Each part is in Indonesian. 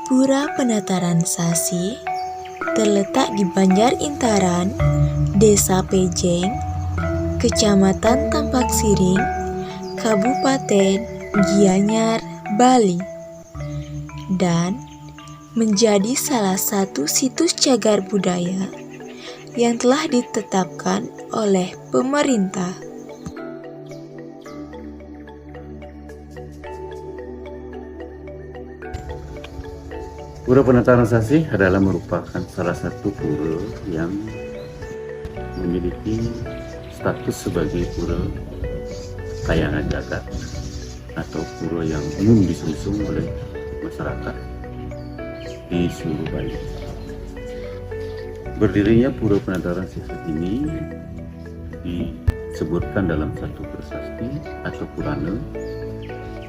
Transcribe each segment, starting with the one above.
Pura Penataran Sasi terletak di Banjar Intaran, Desa Pejeng, Kecamatan Tampak Siring, Kabupaten Gianyar, Bali, dan menjadi salah satu situs cagar budaya yang telah ditetapkan oleh pemerintah. Pura Penataran Sasi adalah merupakan salah satu pura yang memiliki status sebagai pura kayangan jagat atau pura yang umum disusung oleh masyarakat di seluruh Bali. Berdirinya Pura Penataran Sasi ini disebutkan dalam satu prasasti atau Purana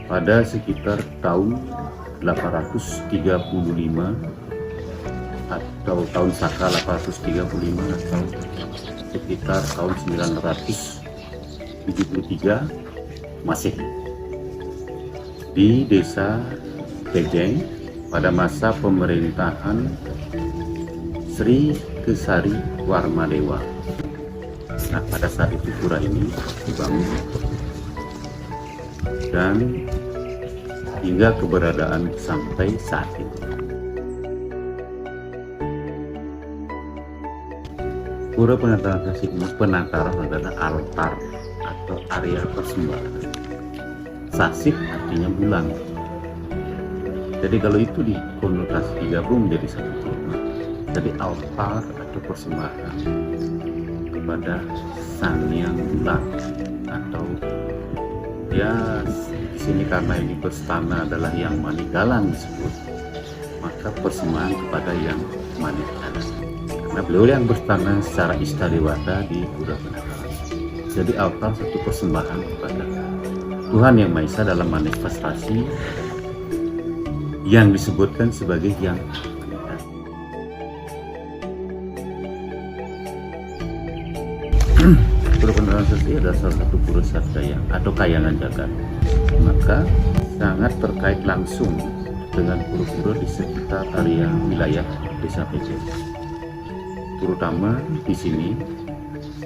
pada sekitar tahun 835 atau tahun Saka 835 atau sekitar tahun 973 Masehi di Desa Pejeng pada masa pemerintahan Sri Kesari Warmadewa. Nah, pada saat itu pura ini dibangun dan hingga keberadaan sampai saat ini. Pura Penataran Sasi ini, penataran adalah altar atau area persembahan. Sasik artinya bulan. Jadi kalau itu dikonotasi digabung menjadi satu pura, jadi altar atau persembahan kepada Sang Yang Bulan atau ya di sini karena ini berstana adalah Yang Maninggalan disebut, maka persembahan kepada Yang Maninggalan karena beliau yang berstana secara istadewata di Pura Penataran. Jadi altar satu persembahan kepada Tuhan Yang Maha Esa dalam manifestasi yang disebutkan sebagai Yang Maninggalan. Pura Penataran Sasi adalah salah satu pura sadaya atau kayangan jagat, maka sangat terkait langsung dengan pura-pura di sekitar area wilayah Desa Pejeng. Terutama di sini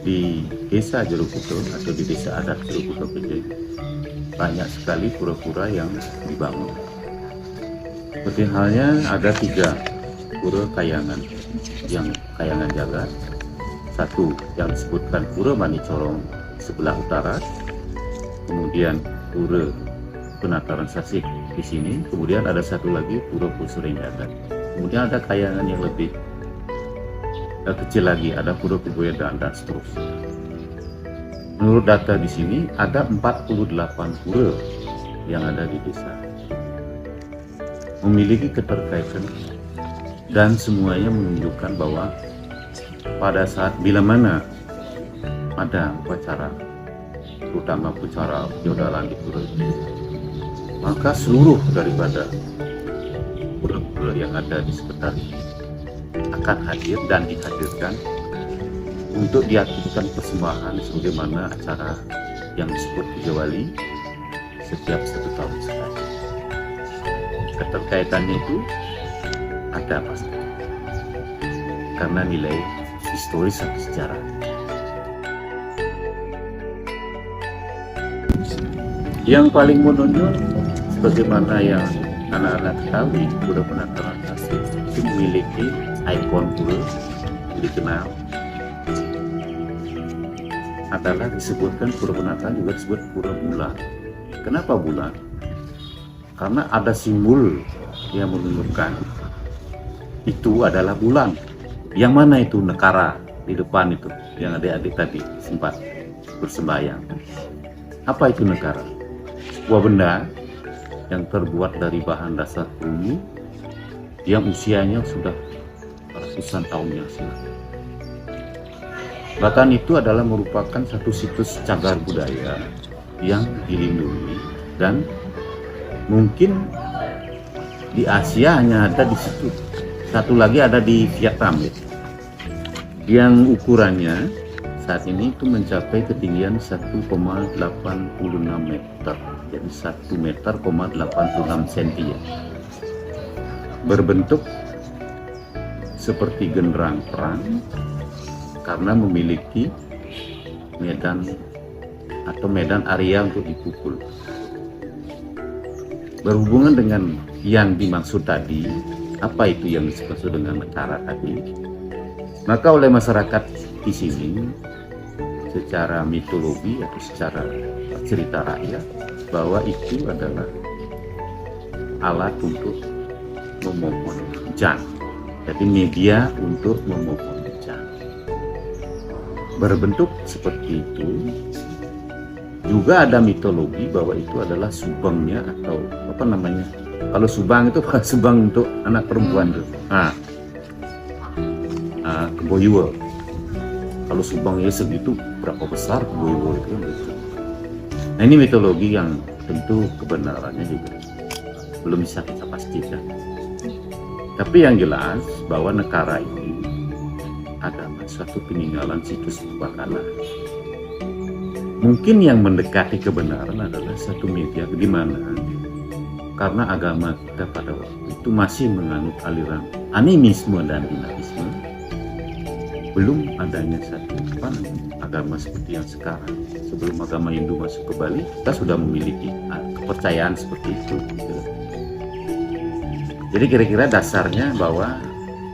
di Desa Jerokuto atau di Desa Adat Jerokuto Pejeng banyak sekali pura-pura yang dibangun. Seperti halnya ada 3 pura kayangan yang kayangan jagat. Satu yang disebutkan Pura Manicorong sebelah utara, kemudian Pura Penataran Sasi di sini, kemudian ada satu lagi Pura Pusureng Jagat. Kemudian ada kayangan yang lebih kecil lagi, ada Pura Kubuyadan dan seterusnya. Menurut data di sini ada 48 pura yang ada di desa, memiliki keterkaitan dan semuanya menunjukkan bahwa pada saat bila mana ada upacara, terutama upacara feodalan di pura itu, maka seluruh daripada pura-pura yang ada di sekitar ini akan hadir dan dihadirkan untuk dilakukan persembahan sebagaimana acara yang disebut Puja Wali setiap 1 tahun sekali. Keterkaitannya itu ada pasti karena nilai historis dan sejarah. Yang paling menonjol sebagaimana yang anak-anak ketahui, Pura Penataran Sasi itu memiliki ikon pura dikenal adalah disebutkan Pura Penataran juga disebut Pura Bulan. Kenapa bulan? Karena ada simbol yang menunjukkan itu adalah bulan. Yang mana itu nekara di depan itu yang adik-adik tadi sempat bersembahyang. Apa itu nekara? Sebuah benda yang terbuat dari bahan dasar bumi yang usianya sudah ratusan tahun yang silam. Bahkan itu adalah merupakan satu situs cagar budaya yang dilindungi dan mungkin di Asia hanya ada di situ. Satu lagi ada di Vietnam yang ukurannya saat ini itu mencapai ketinggian 1,86 meter, jadi 1,86 meter cm ya. berbentuk seperti genderang perang karena memiliki medan atau medan area untuk dipukul. Berhubungan dengan yang dimaksud tadi, apa itu yang dimaksud dengan nekara tadi? Maka oleh masyarakat di sini secara mitologi atau secara cerita rakyat bahwa itu adalah alat untuk memohon hujan. Jadi media untuk memohon hujan. Berbentuk seperti itu. Juga ada mitologi bahwa itu adalah subangnya atau apa namanya? Kalau subang itu subang untuk anak perempuan tuh. Keboiwa. Kalau subangnya segitu berapa besar keboiwa itu gitu. Nah ini mitologi yang tentu kebenarannya juga belum bisa kita pastikan. Tapi yang jelas bahwa nekara ini adalah suatu peninggalan situs purbakala. Mungkin yang mendekati kebenaran adalah satu media di mana karena agama kita pada waktu itu masih menganut aliran animisme dan dinamisme, belum adanya satu agama seperti yang sekarang. Sebelum agama Hindu masuk ke Bali, kita sudah memiliki kepercayaan seperti itu. Jadi kira-kira dasarnya bahwa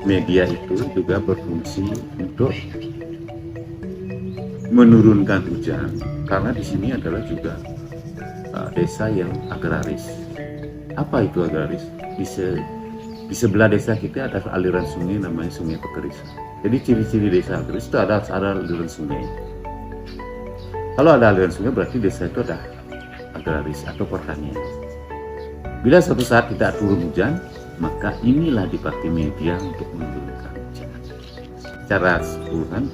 media itu juga berfungsi untuk menurunkan hujan, karena di sini adalah juga desa yang agraris. Apa itu agraris? Di sebelah desa kita ada aliran sungai namanya Sungai Pekeris. Jadi ciri-ciri desa agraris itu ada aliran sungai. Kalau ada aliran sungai berarti desa itu ada agraris atau pertanian. Bila suatu saat tidak turun hujan, maka inilah dipakai media untuk menurunkan hujan. Secara keseluruhan,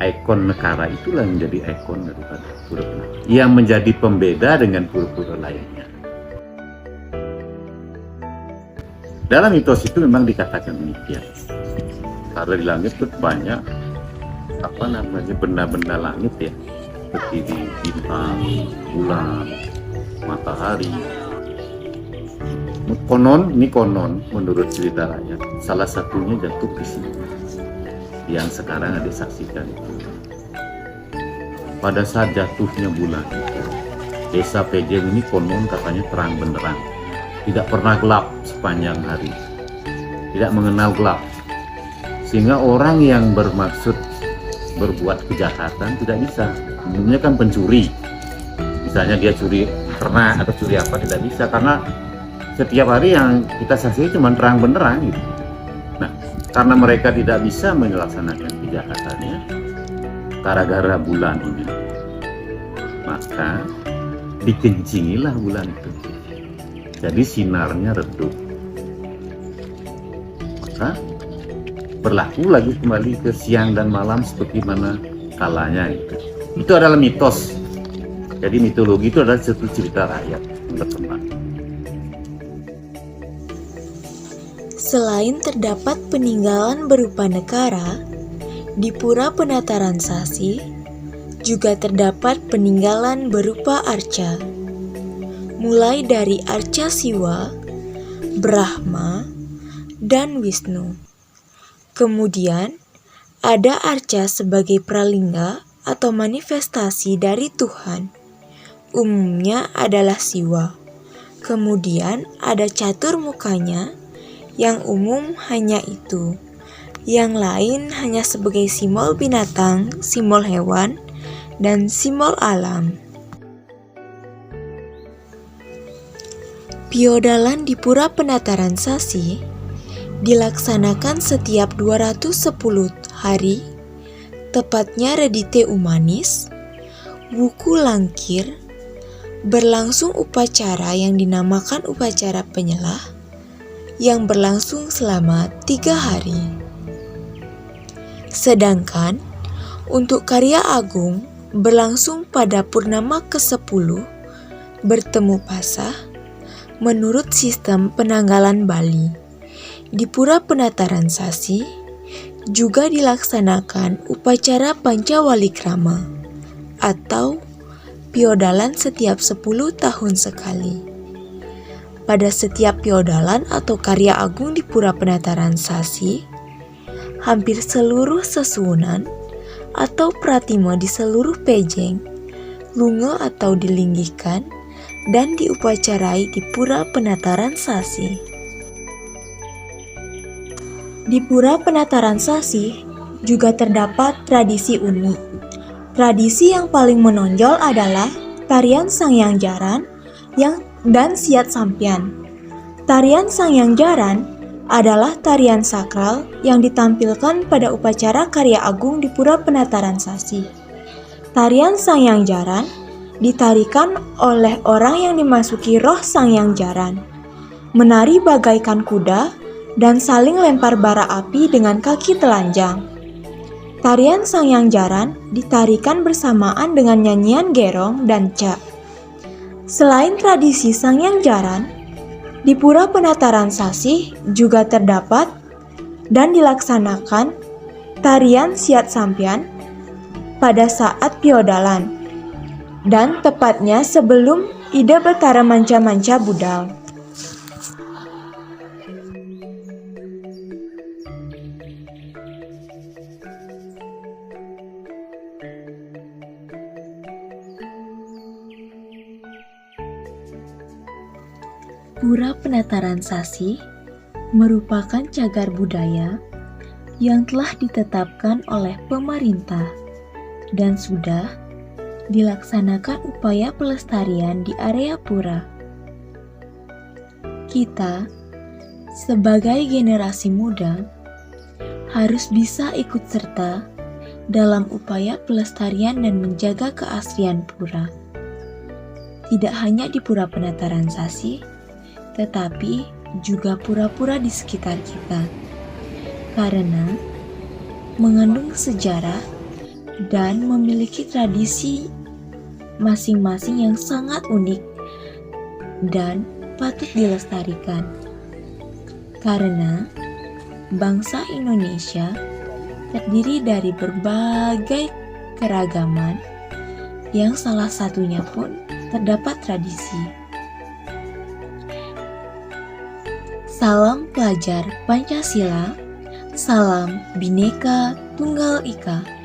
ikon nekara itulah menjadi ikon daripada pura-pura yang menjadi pembeda dengan pura-pura lainnya. Dalam mitos itu memang dikatakan demikian. Karena di langit itu banyak benda-benda langit ya, seperti di bintang, bulan, matahari. Konon menurut cerita rakyat, salah satunya jatuh di sini. Yang sekarang ada saksikan itu. Pada saat jatuhnya bulan itu, desa Pejeng ini konon katanya terang benderang, tidak pernah gelap sepanjang hari, tidak mengenal gelap, sehingga orang yang bermaksud berbuat kejahatan tidak bisa. Umumnya kan pencuri, misalnya dia curi ternak atau curi apa, tidak bisa karena setiap hari yang kita saksikan cuma terang benderang gitu. Nah, karena mereka tidak bisa melaksanakan kejahatannya gara-gara bulan ini, maka dikencingilah bulan itu. Jadi sinarnya redup. Maka berlaku lagi kembali ke siang dan malam seperti mana kalanya itu. Itu adalah mitos. Jadi mitologi itu adalah satu cerita rakyat yang berkembang. Selain terdapat peninggalan berupa nekara, di Pura Penataran Sasi juga terdapat peninggalan berupa arca. Mulai dari arca Siwa, Brahma, dan Wisnu. Kemudian ada arca sebagai pralingga atau manifestasi dari Tuhan. Umumnya adalah Siwa. Kemudian ada catur mukanya yang umum hanya itu. Yang lain hanya sebagai simbol binatang, simbol hewan, dan simbol alam. Piodalan di Pura Penataran Sasi dilaksanakan setiap 210 hari, tepatnya Redite Umanis, Wuku Langkir, berlangsung upacara yang dinamakan upacara penyelah, yang berlangsung selama 3 hari. Sedangkan untuk karya agung berlangsung pada purnama ke-10 bertemu Pasah menurut sistem penanggalan Bali. Di Pura Penataran Sasi juga dilaksanakan upacara Pancawalikrama atau piodalan setiap 10 tahun sekali. pada setiap piodalan atau karya agung di Pura Penataran Sasi, hampir seluruh sesuwunan atau pratime di seluruh pejeng, lunga atau dilinggikan, dan diupacarai di Pura Penataran Sasi. Di Pura Penataran Sasi juga terdapat tradisi unik. Tradisi yang paling menonjol adalah tarian Sangyang Jaran dan Siat Sampian. Tarian Sangyang Jaran adalah tarian sakral yang ditampilkan pada upacara karya agung di Pura Penataran Sasi. Tarian Sangyang Jaran ditarikan oleh orang yang dimasuki roh Sangyang Jaran, menari bagaikan kuda dan saling lempar bara api dengan kaki telanjang. Tarian Sangyang Jaran ditarikan bersamaan dengan nyanyian gerong dan ca. Selain tradisi Sangyang Jaran, di Pura Penataran Sasi juga terdapat dan dilaksanakan tarian Siat Sampian pada saat piodalan, dan tepatnya sebelum Ida Betara Manca-Manca budal. Pura Penataran Sasi merupakan cagar budaya yang telah ditetapkan oleh pemerintah dan sudah dilaksanakan upaya pelestarian di area pura. Kita, sebagai generasi muda, harus bisa ikut serta dalam upaya pelestarian dan menjaga keaslian pura. Tidak hanya di Pura Penataran Sasi, tetapi juga pura-pura di sekitar kita, karena mengandung sejarah dan memiliki tradisi masing-masing yang sangat unik dan patut dilestarikan. Karena bangsa Indonesia terdiri dari berbagai keragaman, yang salah satunya pun terdapat tradisi. Salam pelajar Pancasila, salam Bhinneka Tunggal Ika.